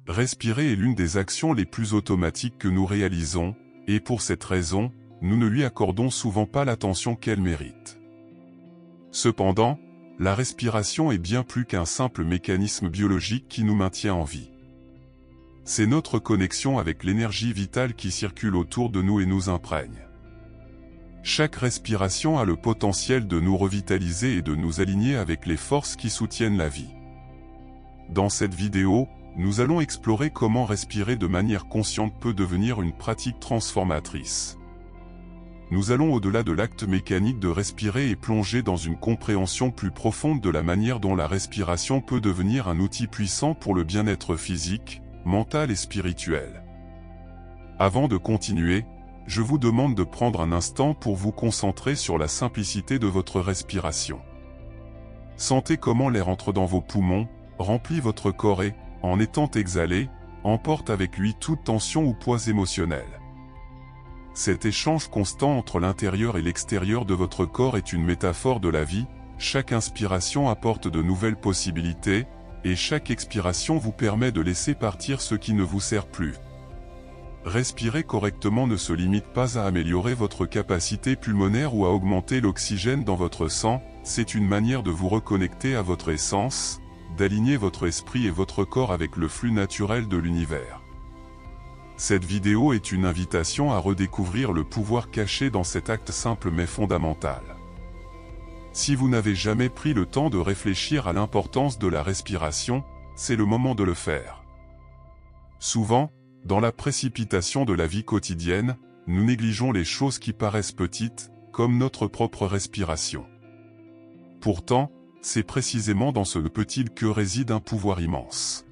Respirer est l'une des actions les plus automatiques que nous réalisons, et pour cette raison, nous ne lui accordons souvent pas l'attention qu'elle mérite. Cependant, la respiration est bien plus qu'un simple mécanisme biologique qui nous maintient en vie. C'est notre connexion avec l'énergie vitale qui circule autour de nous et nous imprègne. Chaque respiration a le potentiel de nous revitaliser et de nous aligner avec les forces qui soutiennent la vie. Dans cette vidéo, nous allons explorer comment respirer de manière consciente peut devenir une pratique transformatrice. Nous allons au-delà de l'acte mécanique de respirer et plonger dans une compréhension plus profonde de la manière dont la respiration peut devenir un outil puissant pour le bien-être physique, mental et spirituel. Avant de continuer, je vous demande de prendre un instant pour vous concentrer sur la simplicité de votre respiration. Sentez comment l'air entre dans vos poumons, remplit votre corps et, en étant exhalé, emporte avec lui toute tension ou poids émotionnel. Cet échange constant entre l'intérieur et l'extérieur de votre corps est une métaphore de la vie. Chaque inspiration apporte de nouvelles possibilités, et chaque expiration vous permet de laisser partir ce qui ne vous sert plus. Respirer correctement ne se limite pas à améliorer votre capacité pulmonaire ou à augmenter l'oxygène dans votre sang, c'est une manière de vous reconnecter à votre essence, d'aligner votre esprit et votre corps avec le flux naturel de l'univers. Cette vidéo est une invitation à redécouvrir le pouvoir caché dans cet acte simple mais fondamental. Si vous n'avez jamais pris le temps de réfléchir à l'importance de la respiration, c'est le moment de le faire. Souvent, dans la précipitation de la vie quotidienne, nous négligeons les choses qui paraissent petites, comme notre propre respiration. Pourtant, c'est précisément dans ce petit que réside un pouvoir immense.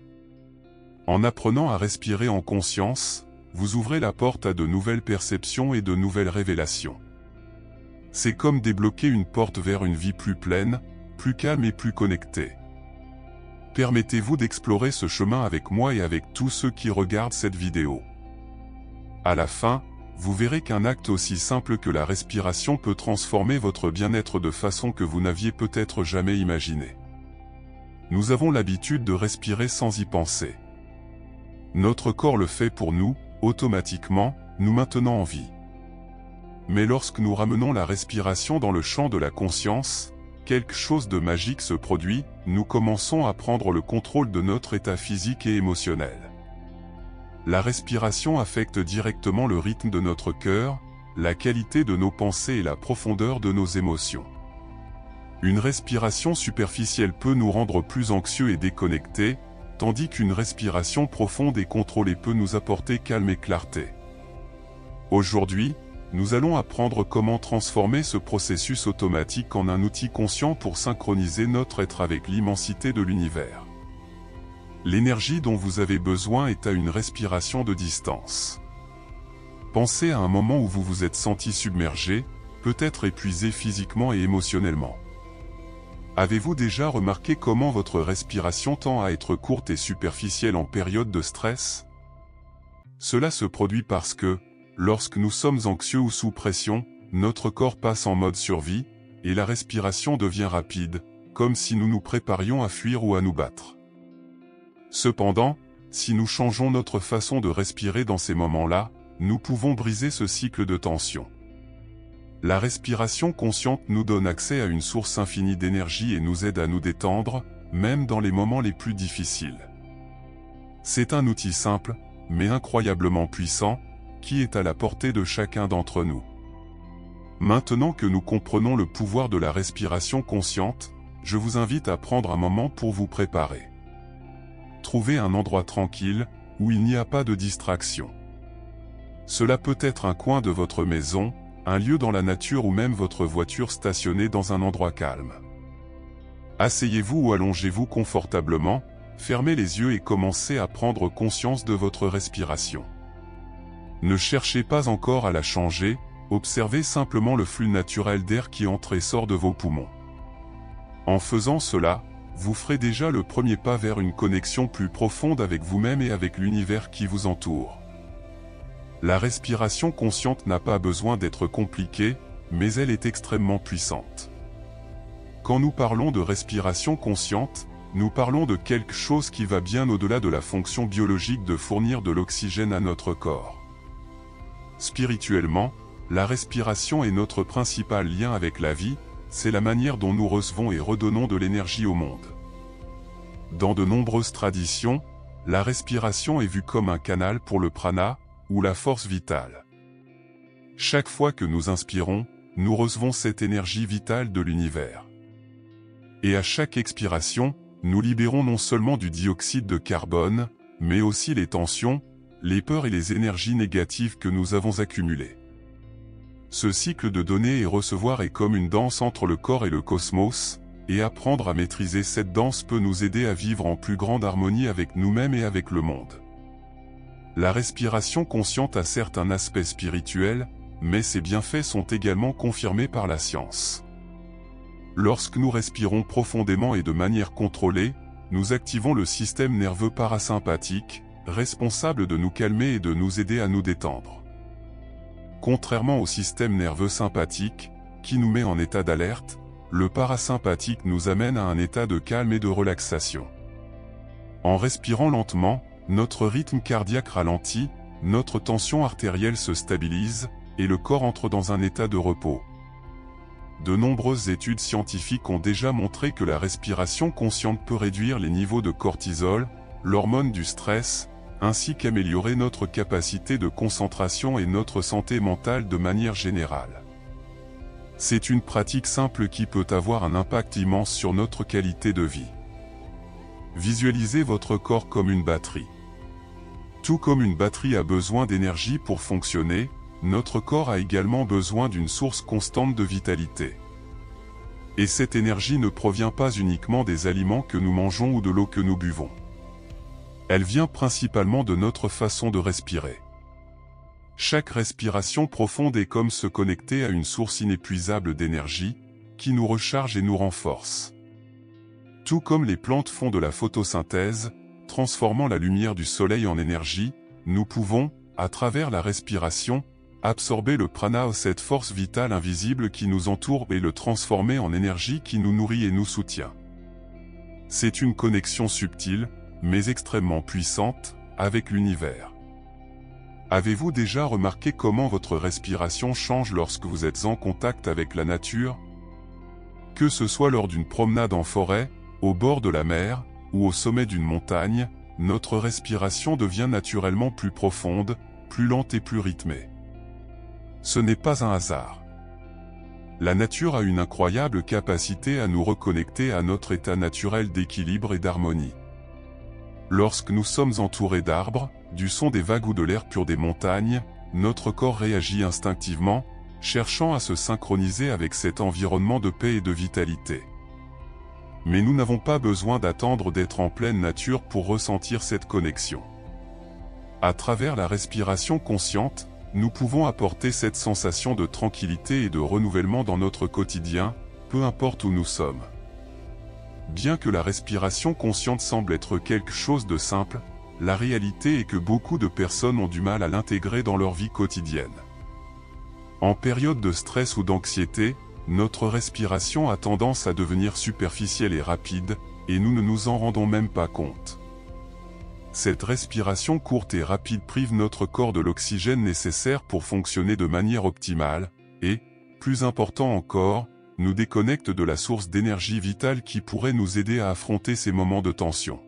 En apprenant à respirer en conscience, vous ouvrez la porte à de nouvelles perceptions et de nouvelles révélations. C'est comme débloquer une porte vers une vie plus pleine, plus calme et plus connectée. Permettez-vous d'explorer ce chemin avec moi et avec tous ceux qui regardent cette vidéo. À la fin, vous verrez qu'un acte aussi simple que la respiration peut transformer votre bien-être de façon que vous n'aviez peut-être jamais imaginé. Nous avons l'habitude de respirer sans y penser. Notre corps le fait pour nous, automatiquement, nous maintenant en vie. Mais lorsque nous ramenons la respiration dans le champ de la conscience, quelque chose de magique se produit, nous commençons à prendre le contrôle de notre état physique et émotionnel. La respiration affecte directement le rythme de notre cœur, la qualité de nos pensées et la profondeur de nos émotions. Une respiration superficielle peut nous rendre plus anxieux et déconnectés, tandis qu'une respiration profonde et contrôlée peut nous apporter calme et clarté. Aujourd'hui, nous allons apprendre comment transformer ce processus automatique en un outil conscient pour synchroniser notre être avec l'immensité de l'univers. L'énergie dont vous avez besoin est à une respiration de distance. Pensez à un moment où vous vous êtes senti submergé, peut-être épuisé physiquement et émotionnellement. Avez-vous déjà remarqué comment votre respiration tend à être courte et superficielle en période de stress? Cela se produit parce que, lorsque nous sommes anxieux ou sous pression, notre corps passe en mode survie, et la respiration devient rapide, comme si nous nous préparions à fuir ou à nous battre. Cependant, si nous changeons notre façon de respirer dans ces moments-là, nous pouvons briser ce cycle de tension. La respiration consciente nous donne accès à une source infinie d'énergie et nous aide à nous détendre, même dans les moments les plus difficiles. C'est un outil simple, mais incroyablement puissant, qui est à la portée de chacun d'entre nous. Maintenant que nous comprenons le pouvoir de la respiration consciente, je vous invite à prendre un moment pour vous préparer. Trouvez un endroit tranquille, où il n'y a pas de distraction. Cela peut être un coin de votre maison, un lieu dans la nature ou même votre voiture stationnée dans un endroit calme. Asseyez-vous ou allongez-vous confortablement, fermez les yeux et commencez à prendre conscience de votre respiration. Ne cherchez pas encore à la changer, observez simplement le flux naturel d'air qui entre et sort de vos poumons. En faisant cela, vous ferez déjà le premier pas vers une connexion plus profonde avec vous-même et avec l'univers qui vous entoure. La respiration consciente n'a pas besoin d'être compliquée, mais elle est extrêmement puissante. Quand nous parlons de respiration consciente, nous parlons de quelque chose qui va bien au-delà de la fonction biologique de fournir de l'oxygène à notre corps. Spirituellement, la respiration est notre principal lien avec la vie, c'est la manière dont nous recevons et redonnons de l'énergie au monde. Dans de nombreuses traditions, la respiration est vue comme un canal pour le prana, ou la force vitale. Chaque fois que nous inspirons, nous recevons cette énergie vitale de l'univers. Et à chaque expiration, nous libérons non seulement du dioxyde de carbone, mais aussi les tensions, les peurs et les énergies négatives que nous avons accumulées. Ce cycle de donner et recevoir est comme une danse entre le corps et le cosmos, et apprendre à maîtriser cette danse peut nous aider à vivre en plus grande harmonie avec nous-mêmes et avec le monde. La respiration consciente a certes un aspect spirituel, mais ses bienfaits sont également confirmés par la science. Lorsque nous respirons profondément et de manière contrôlée, nous activons le système nerveux parasympathique, responsable de nous calmer et de nous aider à nous détendre. Contrairement au système nerveux sympathique, qui nous met en état d'alerte, le parasympathique nous amène à un état de calme et de relaxation. En respirant lentement, notre rythme cardiaque ralentit, notre tension artérielle se stabilise, et le corps entre dans un état de repos. De nombreuses études scientifiques ont déjà montré que la respiration consciente peut réduire les niveaux de cortisol, l'hormone du stress, ainsi qu'améliorer notre capacité de concentration et notre santé mentale de manière générale. C'est une pratique simple qui peut avoir un impact immense sur notre qualité de vie. Visualisez votre corps comme une batterie. Tout comme une batterie a besoin d'énergie pour fonctionner, notre corps a également besoin d'une source constante de vitalité. Et cette énergie ne provient pas uniquement des aliments que nous mangeons ou de l'eau que nous buvons. Elle vient principalement de notre façon de respirer. Chaque respiration profonde est comme se connecter à une source inépuisable d'énergie, qui nous recharge et nous renforce. Tout comme les plantes font de la photosynthèse, transformant la lumière du soleil en énergie, nous pouvons, à travers la respiration, absorber le prana, cette force vitale invisible qui nous entoure, et le transformer en énergie qui nous nourrit et nous soutient. C'est une connexion subtile, mais extrêmement puissante, avec l'univers. Avez-vous déjà remarqué comment votre respiration change lorsque vous êtes en contact avec la nature? Que ce soit lors d'une promenade en forêt, au bord de la mer, ou au sommet d'une montagne, notre respiration devient naturellement plus profonde, plus lente et plus rythmée. Ce n'est pas un hasard. La nature a une incroyable capacité à nous reconnecter à notre état naturel d'équilibre et d'harmonie. Lorsque nous sommes entourés d'arbres, du son des vagues ou de l'air pur des montagnes, notre corps réagit instinctivement, cherchant à se synchroniser avec cet environnement de paix et de vitalité. Mais nous n'avons pas besoin d'attendre d'être en pleine nature pour ressentir cette connexion. À travers la respiration consciente, nous pouvons apporter cette sensation de tranquillité et de renouvellement dans notre quotidien, peu importe où nous sommes. Bien que la respiration consciente semble être quelque chose de simple, la réalité est que beaucoup de personnes ont du mal à l'intégrer dans leur vie quotidienne. En période de stress ou d'anxiété, notre respiration a tendance à devenir superficielle et rapide, et nous ne nous en rendons même pas compte. Cette respiration courte et rapide prive notre corps de l'oxygène nécessaire pour fonctionner de manière optimale, et, plus important encore, nous déconnecte de la source d'énergie vitale qui pourrait nous aider à affronter ces moments de tension.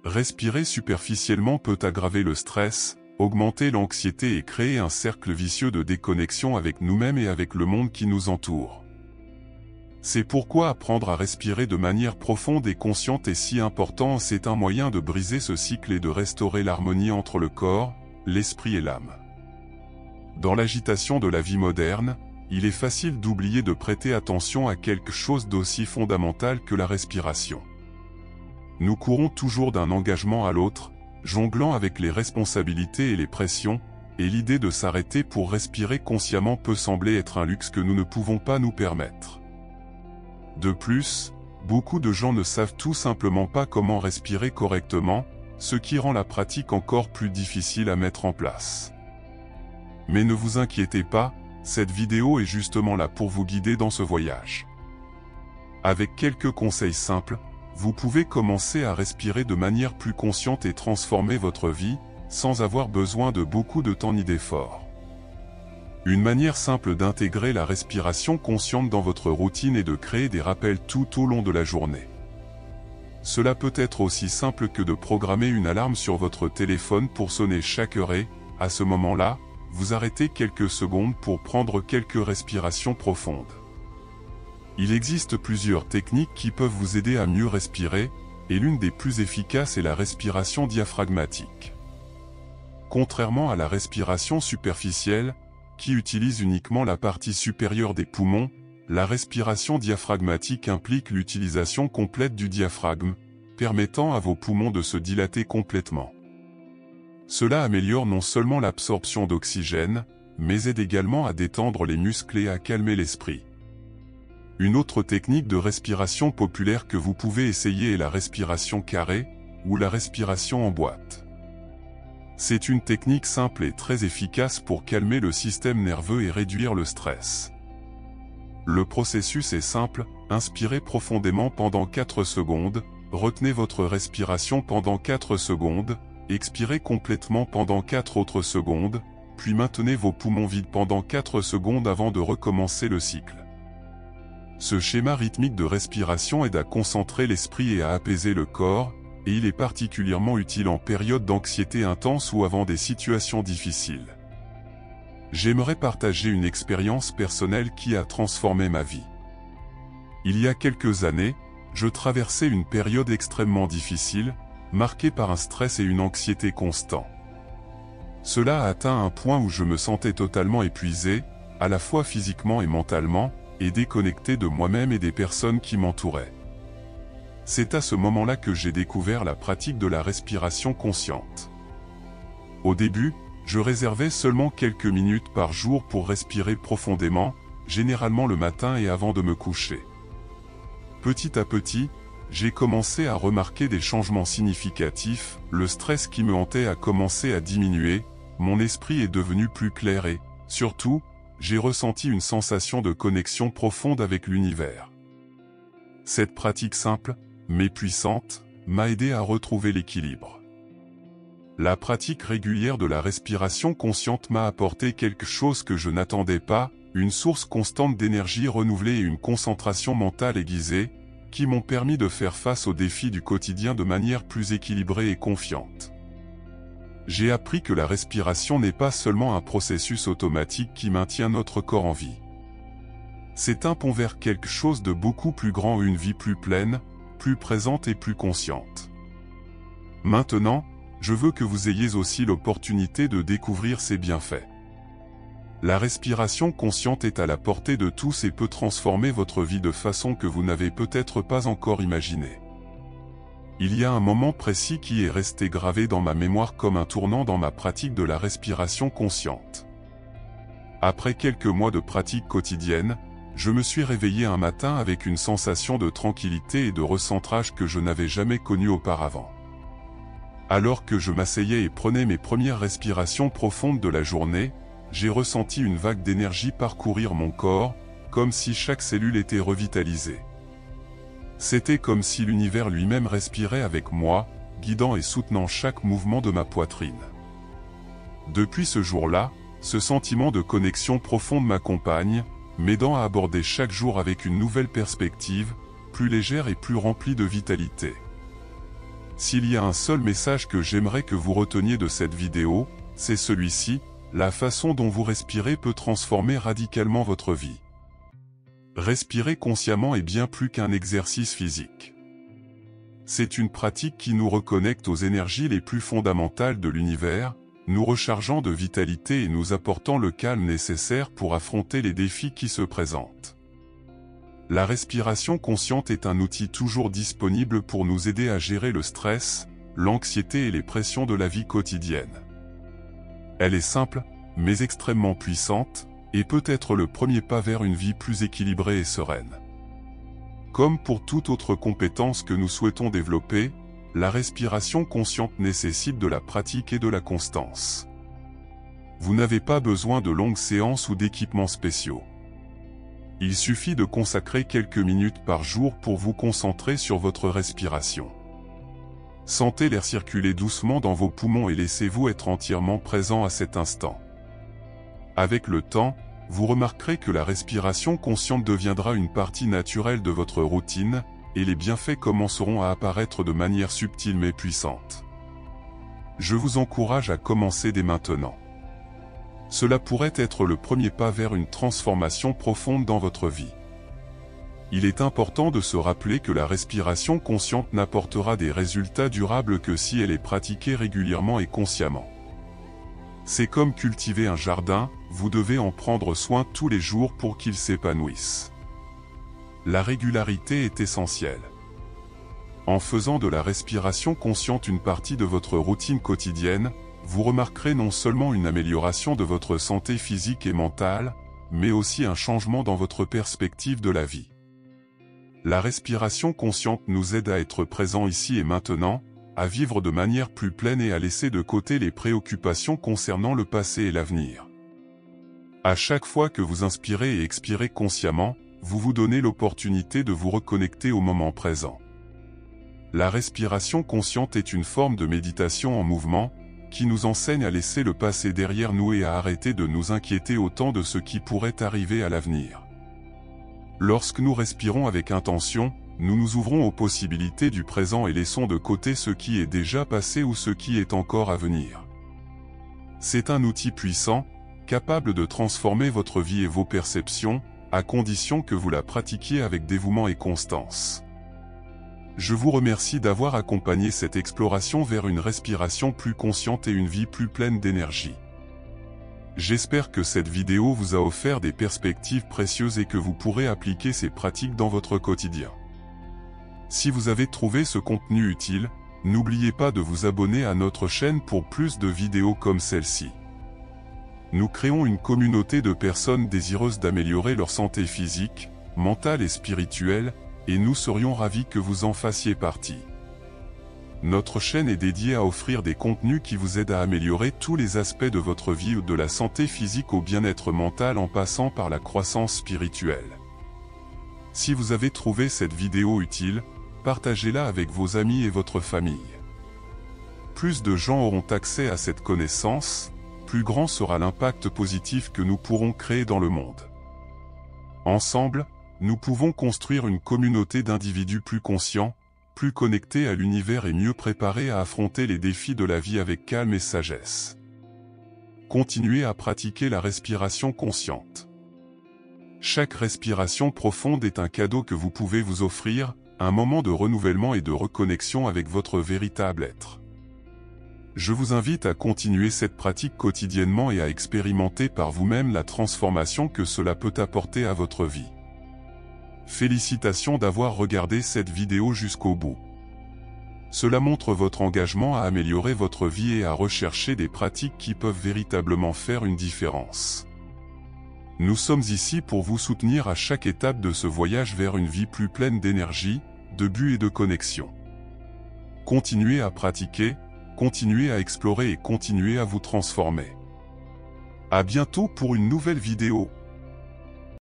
Respirer superficiellement peut aggraver le stress, augmenter l'anxiété et créer un cercle vicieux de déconnexion avec nous-mêmes et avec le monde qui nous entoure. C'est pourquoi apprendre à respirer de manière profonde et consciente est si important. C'est un moyen de briser ce cycle et de restaurer l'harmonie entre le corps, l'esprit et l'âme. Dans l'agitation de la vie moderne, il est facile d'oublier de prêter attention à quelque chose d'aussi fondamental que la respiration. Nous courons toujours d'un engagement à l'autre, jonglant avec les responsabilités et les pressions, et l'idée de s'arrêter pour respirer consciemment peut sembler être un luxe que nous ne pouvons pas nous permettre. De plus, beaucoup de gens ne savent tout simplement pas comment respirer correctement, ce qui rend la pratique encore plus difficile à mettre en place. Mais ne vous inquiétez pas, cette vidéo est justement là pour vous guider dans ce voyage. Avec quelques conseils simples, vous pouvez commencer à respirer de manière plus consciente et transformer votre vie, sans avoir besoin de beaucoup de temps ni d'efforts. Une manière simple d'intégrer la respiration consciente dans votre routine est de créer des rappels tout au long de la journée. Cela peut être aussi simple que de programmer une alarme sur votre téléphone pour sonner chaque heure et, à ce moment-là, vous arrêtez quelques secondes pour prendre quelques respirations profondes. Il existe plusieurs techniques qui peuvent vous aider à mieux respirer, et l'une des plus efficaces est la respiration diaphragmatique. Contrairement à la respiration superficielle, qui utilise uniquement la partie supérieure des poumons, la respiration diaphragmatique implique l'utilisation complète du diaphragme, permettant à vos poumons de se dilater complètement. Cela améliore non seulement l'absorption d'oxygène, mais aide également à détendre les muscles et à calmer l'esprit. Une autre technique de respiration populaire que vous pouvez essayer est la respiration carrée, ou la respiration en boîte. C'est une technique simple et très efficace pour calmer le système nerveux et réduire le stress. Le processus est simple, inspirez profondément pendant 4 secondes, retenez votre respiration pendant 4 secondes, expirez complètement pendant 4 autres secondes, puis maintenez vos poumons vides pendant 4 secondes avant de recommencer le cycle. Ce schéma rythmique de respiration aide à concentrer l'esprit et à apaiser le corps, et il est particulièrement utile en période d'anxiété intense ou avant des situations difficiles. J'aimerais partager une expérience personnelle qui a transformé ma vie. Il y a quelques années, je traversais une période extrêmement difficile, marquée par un stress et une anxiété constants. Cela a atteint un point où je me sentais totalement épuisé, à la fois physiquement et mentalement, et déconnecté de moi-même et des personnes qui m'entouraient. C'est à ce moment-là que j'ai découvert la pratique de la respiration consciente. Au début, je réservais seulement quelques minutes par jour pour respirer profondément, généralement le matin et avant de me coucher. Petit à petit, j'ai commencé à remarquer des changements significatifs, le stress qui me hantait a commencé à diminuer, mon esprit est devenu plus clair et, surtout, j'ai ressenti une sensation de connexion profonde avec l'univers. Cette pratique simple, mais puissante, m'a aidé à retrouver l'équilibre. La pratique régulière de la respiration consciente m'a apporté quelque chose que je n'attendais pas, une source constante d'énergie renouvelée et une concentration mentale aiguisée, qui m'ont permis de faire face aux défis du quotidien de manière plus équilibrée et confiante. J'ai appris que la respiration n'est pas seulement un processus automatique qui maintient notre corps en vie. C'est un pont vers quelque chose de beaucoup plus grand, une vie plus pleine, plus présente et plus consciente. Maintenant, je veux que vous ayez aussi l'opportunité de découvrir ses bienfaits. La respiration consciente est à la portée de tous et peut transformer votre vie de façon que vous n'avez peut-être pas encore imaginée. Il y a un moment précis qui est resté gravé dans ma mémoire comme un tournant dans ma pratique de la respiration consciente. Après quelques mois de pratique quotidienne, je me suis réveillé un matin avec une sensation de tranquillité et de recentrage que je n'avais jamais connue auparavant. Alors que je m'asseyais et prenais mes premières respirations profondes de la journée, j'ai ressenti une vague d'énergie parcourir mon corps, comme si chaque cellule était revitalisée. C'était comme si l'univers lui-même respirait avec moi, guidant et soutenant chaque mouvement de ma poitrine. Depuis ce jour-là, ce sentiment de connexion profonde m'accompagne, m'aidant à aborder chaque jour avec une nouvelle perspective, plus légère et plus remplie de vitalité. S'il y a un seul message que j'aimerais que vous reteniez de cette vidéo, c'est celui-ci: la façon dont vous respirez peut transformer radicalement votre vie. Respirer consciemment est bien plus qu'un exercice physique. C'est une pratique qui nous reconnecte aux énergies les plus fondamentales de l'univers, nous rechargeant de vitalité et nous apportant le calme nécessaire pour affronter les défis qui se présentent. La respiration consciente est un outil toujours disponible pour nous aider à gérer le stress, l'anxiété et les pressions de la vie quotidienne. Elle est simple, mais extrêmement puissante, et peut être le premier pas vers une vie plus équilibrée et sereine. Comme pour toute autre compétence que nous souhaitons développer, la respiration consciente nécessite de la pratique et de la constance. Vous n'avez pas besoin de longues séances ou d'équipements spéciaux. Il suffit de consacrer quelques minutes par jour pour vous concentrer sur votre respiration. Sentez l'air circuler doucement dans vos poumons et laissez-vous être entièrement présent à cet instant. Avec le temps, vous remarquerez que la respiration consciente deviendra une partie naturelle de votre routine, et les bienfaits commenceront à apparaître de manière subtile mais puissante. Je vous encourage à commencer dès maintenant. Cela pourrait être le premier pas vers une transformation profonde dans votre vie. Il est important de se rappeler que la respiration consciente n'apportera des résultats durables que si elle est pratiquée régulièrement et consciemment. C'est comme cultiver un jardin, vous devez en prendre soin tous les jours pour qu'il s'épanouisse. La régularité est essentielle. En faisant de la respiration consciente une partie de votre routine quotidienne, vous remarquerez non seulement une amélioration de votre santé physique et mentale, mais aussi un changement dans votre perspective de la vie. La respiration consciente nous aide à être présents ici et maintenant, à vivre de manière plus pleine et à laisser de côté les préoccupations concernant le passé et l'avenir. À chaque fois que vous inspirez et expirez consciemment, vous vous donnez l'opportunité de vous reconnecter au moment présent. La respiration consciente est une forme de méditation en mouvement, qui nous enseigne à laisser le passé derrière nous et à arrêter de nous inquiéter autant de ce qui pourrait arriver à l'avenir. Lorsque nous respirons avec intention, nous nous ouvrons aux possibilités du présent et laissons de côté ce qui est déjà passé ou ce qui est encore à venir. C'est un outil puissant, capable de transformer votre vie et vos perceptions, à condition que vous la pratiquiez avec dévouement et constance. Je vous remercie d'avoir accompagné cette exploration vers une respiration plus consciente et une vie plus pleine d'énergie. J'espère que cette vidéo vous a offert des perspectives précieuses et que vous pourrez appliquer ces pratiques dans votre quotidien. Si vous avez trouvé ce contenu utile, n'oubliez pas de vous abonner à notre chaîne pour plus de vidéos comme celle-ci. Nous créons une communauté de personnes désireuses d'améliorer leur santé physique, mentale et spirituelle, et nous serions ravis que vous en fassiez partie. Notre chaîne est dédiée à offrir des contenus qui vous aident à améliorer tous les aspects de votre vie, de la santé physique au bien-être mental en passant par la croissance spirituelle. Si vous avez trouvé cette vidéo utile, partagez-la avec vos amis et votre famille. Plus de gens auront accès à cette connaissance, plus grand sera l'impact positif que nous pourrons créer dans le monde. Ensemble, nous pouvons construire une communauté d'individus plus conscients, plus connectés à l'univers et mieux préparés à affronter les défis de la vie avec calme et sagesse. Continuez à pratiquer la respiration consciente. Chaque respiration profonde est un cadeau que vous pouvez vous offrir, un moment de renouvellement et de reconnexion avec votre véritable être. Je vous invite à continuer cette pratique quotidiennement et à expérimenter par vous-même la transformation que cela peut apporter à votre vie. Félicitations d'avoir regardé cette vidéo jusqu'au bout. Cela montre votre engagement à améliorer votre vie et à rechercher des pratiques qui peuvent véritablement faire une différence. Nous sommes ici pour vous soutenir à chaque étape de ce voyage vers une vie plus pleine d'énergie, de but et de connexion. Continuez à pratiquer, continuez à explorer et continuez à vous transformer. À bientôt pour une nouvelle vidéo.